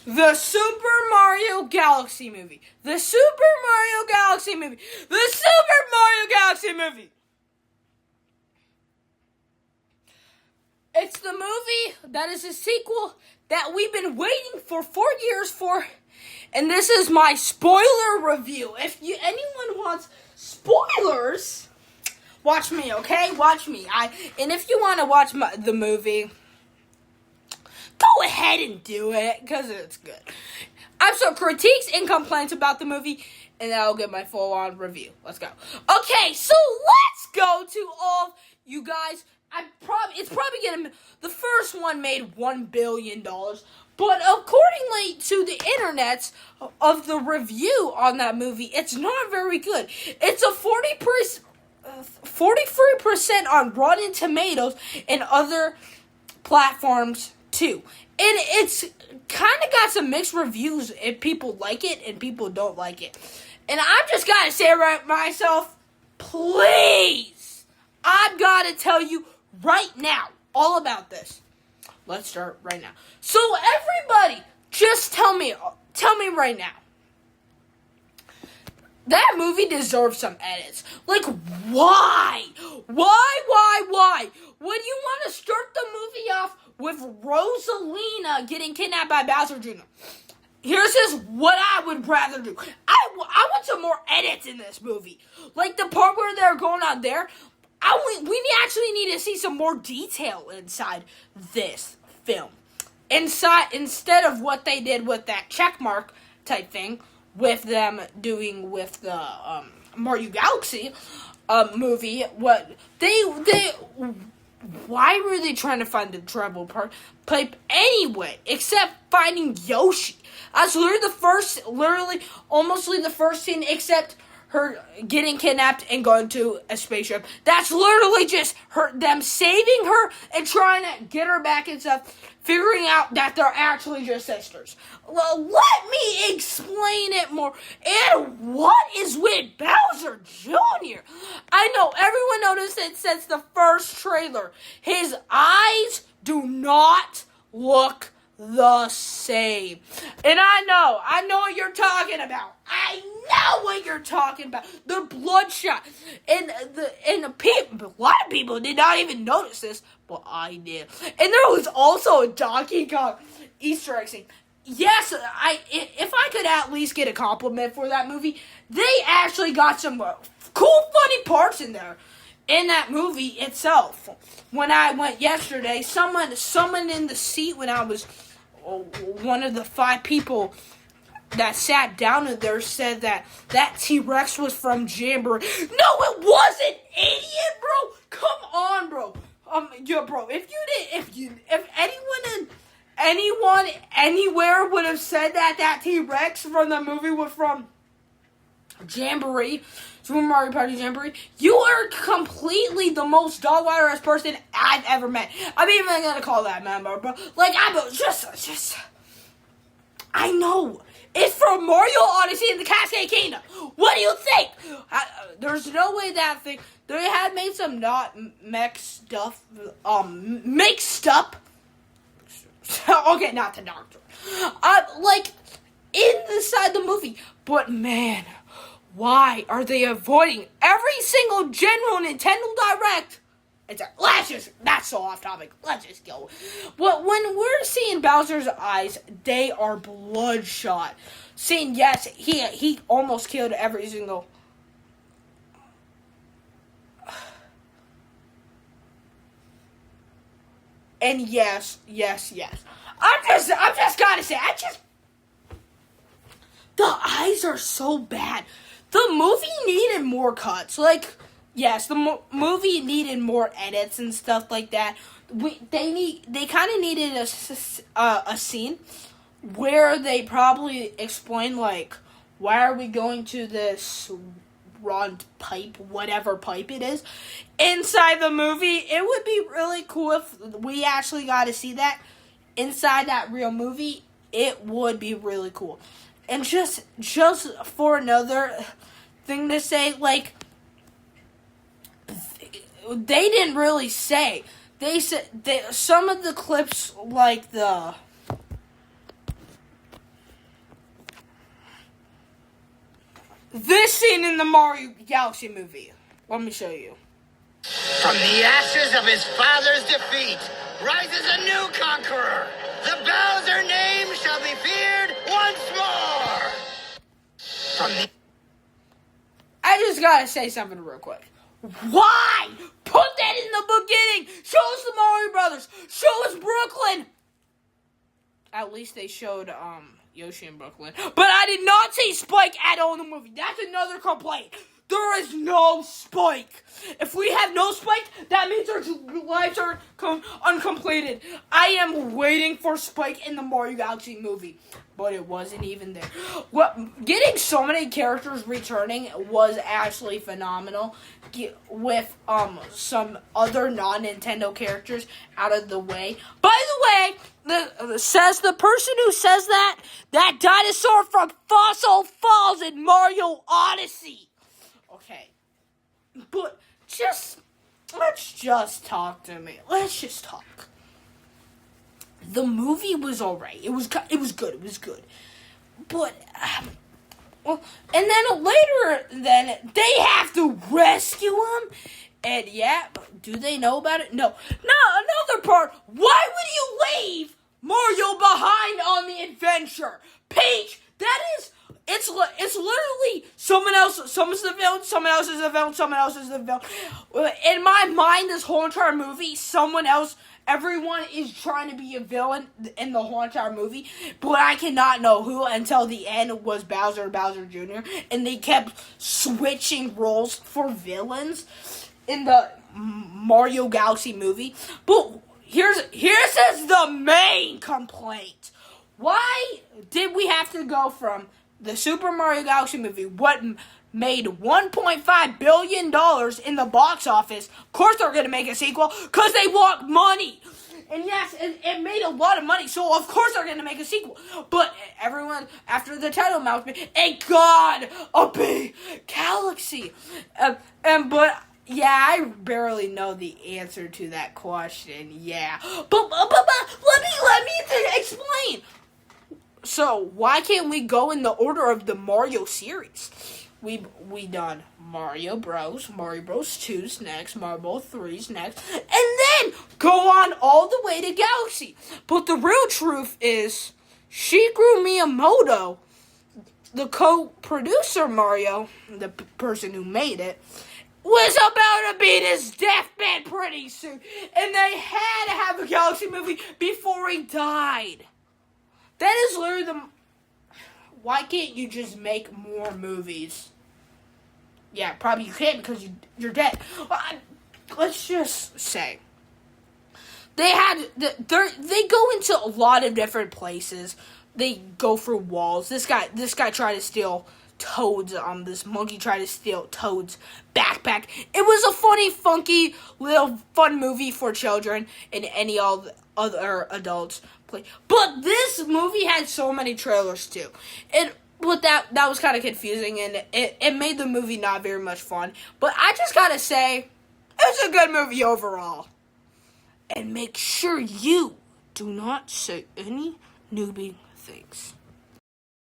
The Super Mario Galaxy movie. The Super Mario Galaxy movie. The Super Mario Galaxy movie. It's the movie that is a sequel that we've been waiting for 4 years for. And this is my spoiler review. If anyone wants spoilers, watch me, okay? Watch me. And if you want to watch the movie, go ahead and do it, because it's good. I have some critiques and complaints about the movie, and then I'll get my full-on review. Let's go. Okay, so let's go to all of you guys. It's probably gonna. The first one made $1 billion, but accordingly to the internets of the review on that movie, it's not very good. It's a 43% on Rotten Tomatoes and other platforms too. And it's kind of got some mixed reviews, and people like it and people don't like it. And I've just got to say right myself, please, I've got to tell you right now all about this. Let's start right now. So everybody, just tell me right now. That movie deserves some edits. Like, why? Why? Would you want to start the movie off with Rosalina getting kidnapped by Bowser Jr.? Here's just what I would rather do. I want some more edits in this movie. Like the part where they're going out there. We actually need to see some more detail inside this film. Instead of what they did with that checkmark type thing with them doing with the Mario Galaxy movie. Why were they trying to find the treble pipe anyway? Except finding Yoshi. That's literally almost the first scene, except her getting kidnapped and going to a spaceship. That's literally just them saving her and trying to get her back and stuff, figuring out that they're actually just sisters. Well, let me explain it more. And what is with Bowser Jr.? I know everyone noticed it since the first trailer. His eyes do not look the same. And I know what you're talking about. I know what you're talking about. The bloodshot. And a lot of people did not even notice this, but I did. And there was also a Donkey Kong Easter egg scene. Yes, if I could at least get a compliment for that movie, they actually got some cool, funny parts in there. In that movie itself. When I went yesterday, someone in the seat when I was one of the 5 people that sat down in there said that T-Rex was from Jamboree. No, it wasn't, idiot, bro. Come on, bro. Bro, if anyone anywhere would have said that T-Rex from the movie was from Jamboree, Super Mario Party Jamboree, you are completely the most dog-water-ass person I've ever met. I'm even gonna call that member, bro. Like, I know. It's from Mario Odyssey and the Cascade Kingdom. What do you think? There's no way that thing. They had made some not mixed up. Okay, not the doctor. Like inside the movie, but man. Why are they avoiding every single general Nintendo Direct? That's so off topic. Let's just go. Well, when we're seeing Bowser's eyes, they are bloodshot. Saying yes, he almost killed every single. And yes. I'm just gotta say, the eyes are so bad. The movie needed more cuts. Like, yes, the movie needed more edits and stuff like that. They kind of needed a scene where they probably explain, like, why are we going to this rod pipe, whatever pipe it is, inside the movie. It would be really cool if we actually got to see that inside that real movie. It would be really cool. And just for another thing to say, like, they didn't really say. They said some of the clips, like the this scene in the Mario Galaxy movie. Let me show you. From the ashes of his father's defeat rises a new conqueror. The Bowser name shall be feared once more. From the... I just gotta say something real quick. Why? Put that in the beginning. Show us the Mario Brothers. Show us Brooklyn. At least they showed Yoshi in Brooklyn. But I did not see Spike at all in the movie. That's another complaint. There is no Spike. If we have no Spike, that means our lives are uncompleted. I am waiting for Spike in the Mario Galaxy movie, but it wasn't even there. Getting so many characters returning was actually phenomenal. With some other non-Nintendo characters out of the way. By the way, says the person who says that dinosaur from Fossil Falls in Mario Odyssey. Okay, but let's just talk to me. Let's just talk. The movie was alright. It was good. It was good. But well, and then later, they have to rescue him. And yeah, do they know about it? No. Another part. Why would you leave Mario behind on the adventure? Peach, it's literally someone else. Someone's the villain. Someone else is the villain. Someone else is the villain. In my mind, this whole entire movie, everyone is trying to be a villain in the whole entire movie, but I cannot know who until the end was Bowser Jr., and they kept switching roles for villains in the Mario Galaxy movie. But here's the main complaint. Why did we have to go from the Super Mario Galaxy movie, what made $1.5 billion in the box office? Of course they're going to make a sequel, because they want money. And yes, it made a lot of money, so of course they're going to make a sequel. But everyone, after the title announcement, a big galaxy. But yeah, I barely know the answer to that question. Yeah, but let me explain. So why can't we go in the order of the Mario series? We done Mario Bros. Mario Bros. 2's next, Mario Bros. 3's next, and then go on all the way to Galaxy. But the real truth is, Shigeru Miyamoto, the co-producer Mario, the person who made it, was about to beat his deathbed pretty soon, and they had to have a Galaxy movie before he died. That is literally why can't you just make more movies? Yeah, probably you can't because you're dead. Let's just say they go into a lot of different places. They go through walls. This guy tried to steal Toad's this monkey tried to steal Toad's backpack. It was a funny, funky little fun movie for children and any other adults play. But this movie had so many trailers too. But that was kind of confusing, and it made the movie not very much fun. But I just gotta say, it's a good movie overall. And make sure you do not say any newbie things.